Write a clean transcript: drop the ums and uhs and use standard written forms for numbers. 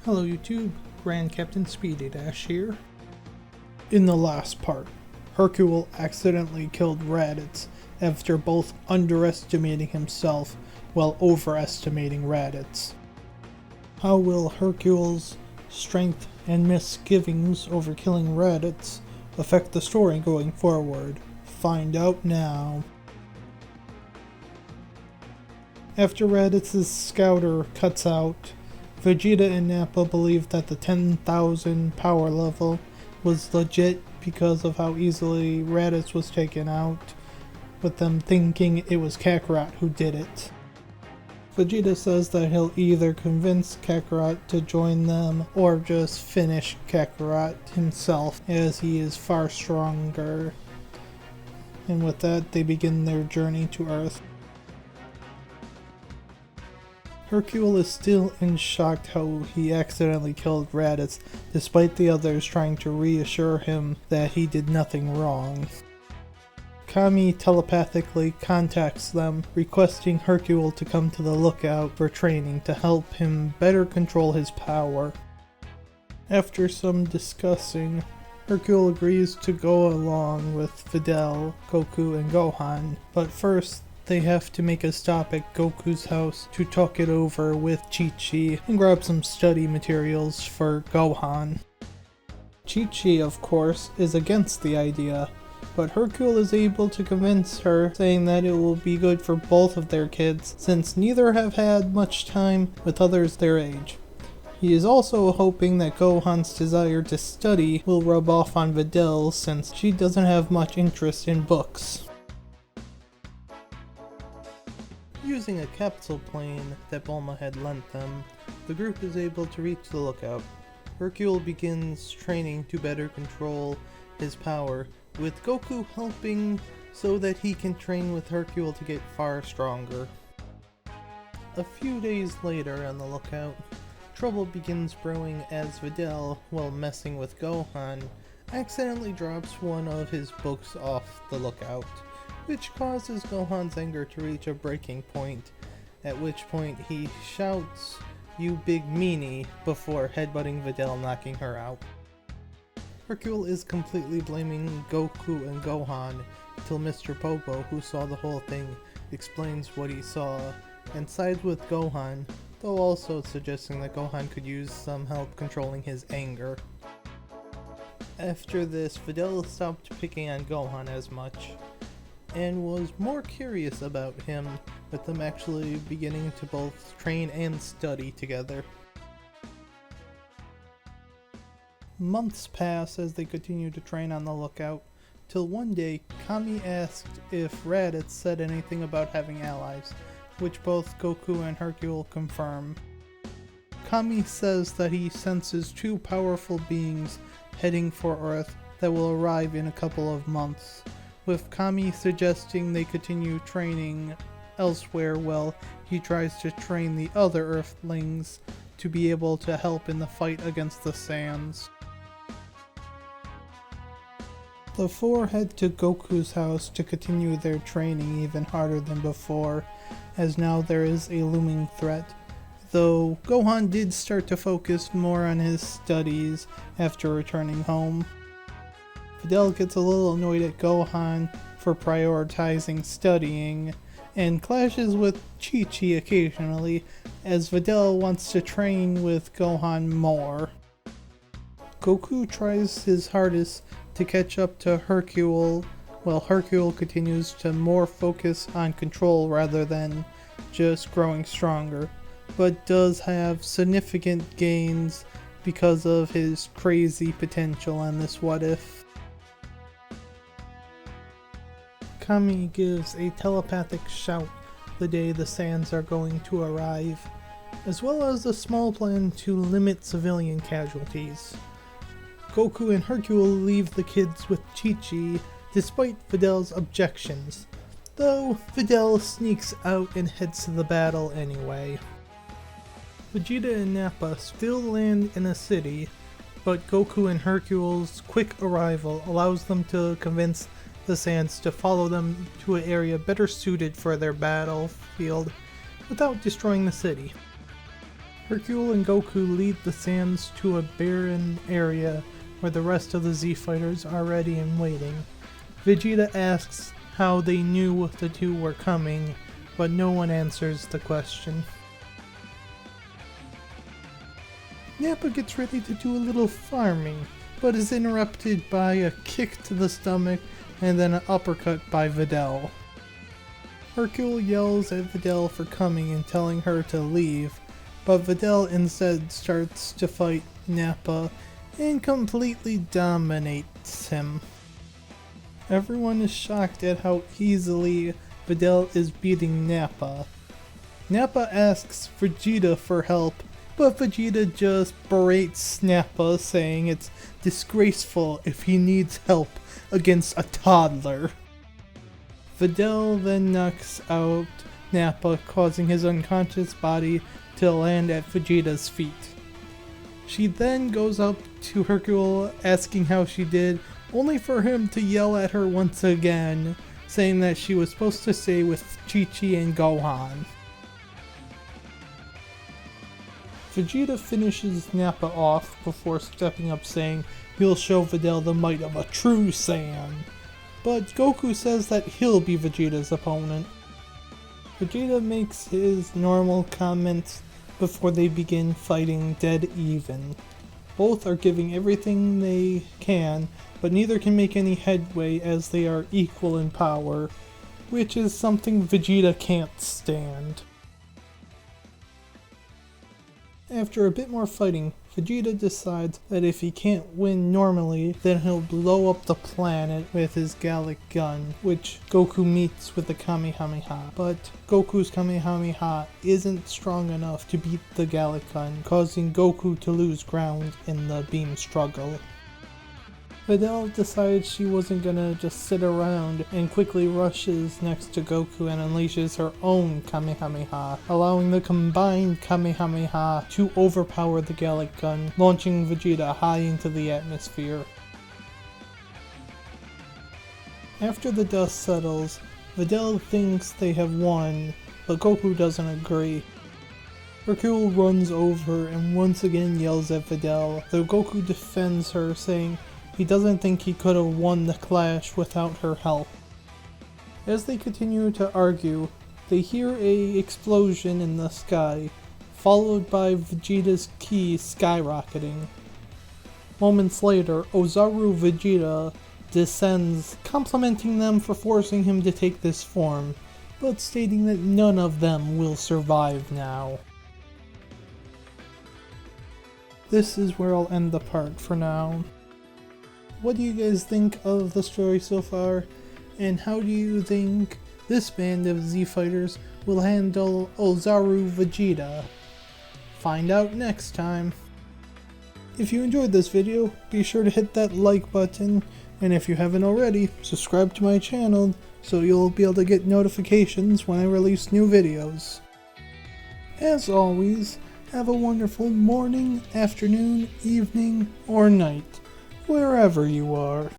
Hello YouTube, Grand Captain Speedy Dash here. In the last part, Hercule accidentally killed Raditz after both underestimating himself while overestimating Raditz. How will Hercule's strength and misgivings over killing Raditz affect the story going forward? Find out now. After Raditz's scouter cuts out, Vegeta and Nappa believe that the 10,000 power level was legit because of how easily Raditz was taken out, with them thinking it was Kakarot who did it. Vegeta says that he'll either convince Kakarot to join them or just finish Kakarot himself, as he is far stronger. And with that, they begin their journey to Earth. Hercule is still in shock how he accidentally killed Raditz, despite the others trying to reassure him that he did nothing wrong. Kami telepathically contacts them, requesting Hercule to come to the lookout for training to help him better control his power. After some discussing, Hercule agrees to go along with Videl, Goku, and Gohan, but first they have to make a stop at Goku's house to talk it over with Chi-Chi and grab some study materials for Gohan. Chi-Chi, of course, is against the idea, but Hercule is able to convince her, saying that it will be good for both of their kids since neither have had much time with others their age. He is also hoping that Gohan's desire to study will rub off on Videl since she doesn't have much interest in books. Using a capsule plane that Bulma had lent them, the group is able to reach the lookout. Hercule begins training to better control his power, with Goku helping so that he can train with Hercule to get far stronger. A few days later on the lookout, trouble begins brewing as Videl, while messing with Gohan, accidentally drops one of his books off the lookout, which causes Gohan's anger to reach a breaking point, at which point he shouts, "You big meanie," before headbutting Videl, knocking her out. Hercule is completely blaming Goku and Gohan until Mr. Popo, who saw the whole thing, explains what he saw and sides with Gohan, though also suggesting that Gohan could use some help controlling his anger. After this, Videl stopped picking on Gohan as much, and was more curious about him, with them actually beginning to both train and study together. Months pass as they continue to train on the lookout, till one day Kami asked if Raditz said anything about having allies, which both Goku and Hercule confirm. Kami says that he senses two powerful beings heading for Earth that will arrive in a couple of months, with Kami suggesting they continue training elsewhere while he tries to train the other Earthlings to be able to help in the fight against the Saiyans. The four head to Goku's house to continue their training even harder than before, as now there is a looming threat, though Gohan did start to focus more on his studies after returning home. Videl gets a little annoyed at Gohan for prioritizing studying, and clashes with Chi-Chi occasionally, as Videl wants to train with Gohan more. Goku tries his hardest to catch up to Hercule, while Hercule continues to more focus on control rather than just growing stronger, but does have significant gains because of his crazy potential on this What If. Kami gives a telepathic shout the day the Saiyans are going to arrive, as well as a small plan to limit civilian casualties. Goku and Hercule leave the kids with Chi-Chi despite Videl's objections, though Videl sneaks out and heads to the battle anyway. Vegeta and Nappa still land in a city, but Goku and Hercule's quick arrival allows them to convince the Saiyans to follow them to an area better suited for their battlefield without destroying the city. Hercule and Goku lead the Saiyans to a barren area where the rest of the Z Fighters are ready and waiting. Vegeta asks how they knew the two were coming, but no one answers the question. Nappa gets ready to do a little farming, but is interrupted by a kick to the stomach and then an uppercut by Videl. Hercule yells at Videl for coming and telling her to leave, but Videl instead starts to fight Nappa and completely dominates him. Everyone is shocked at how easily Videl is beating Nappa. Nappa asks Vegeta for help, but Vegeta just berates Nappa, saying it's disgraceful if he needs help against a toddler. Videl then knocks out Nappa, causing his unconscious body to land at Vegeta's feet. She then goes up to Hercule asking how she did, only for him to yell at her once again, saying that she was supposed to stay with Chi-Chi and Gohan. Vegeta finishes Nappa off before stepping up saying he'll show Videl the might of a true Saiyan, but Goku says that he'll be Vegeta's opponent. Vegeta makes his normal comments before they begin fighting dead even. Both are giving everything they can, but neither can make any headway as they are equal in power, which is something Vegeta can't stand. After a bit more fighting, Vegeta decides that if he can't win normally, then he'll blow up the planet with his Gallic gun, which Goku meets with the Kamehameha. But Goku's Kamehameha isn't strong enough to beat the Gallic gun, causing Goku to lose ground in the beam struggle. Videl decides she wasn't gonna just sit around and quickly rushes next to Goku and unleashes her own Kamehameha, allowing the combined Kamehameha to overpower the Gallic gun, launching Vegeta high into the atmosphere. After the dust settles, Videl thinks they have won, but Goku doesn't agree. Hercule runs over and once again yells at Videl, though Goku defends her, saying he doesn't think he could have won the clash without her help. As they continue to argue, they hear an explosion in the sky, followed by Vegeta's ki skyrocketing. Moments later, Ozaru Vegeta descends, complimenting them for forcing him to take this form, but stating that none of them will survive now. This is where I'll end the part for now. What do you guys think of the story so far, and how do you think this band of Z Fighters will handle Ozaru Vegeta? Find out next time. If you enjoyed this video, be sure to hit that like button, and if you haven't already, subscribe to my channel so you'll be able to get notifications when I release new videos. As always, have a wonderful morning, afternoon, evening, or night, wherever you are.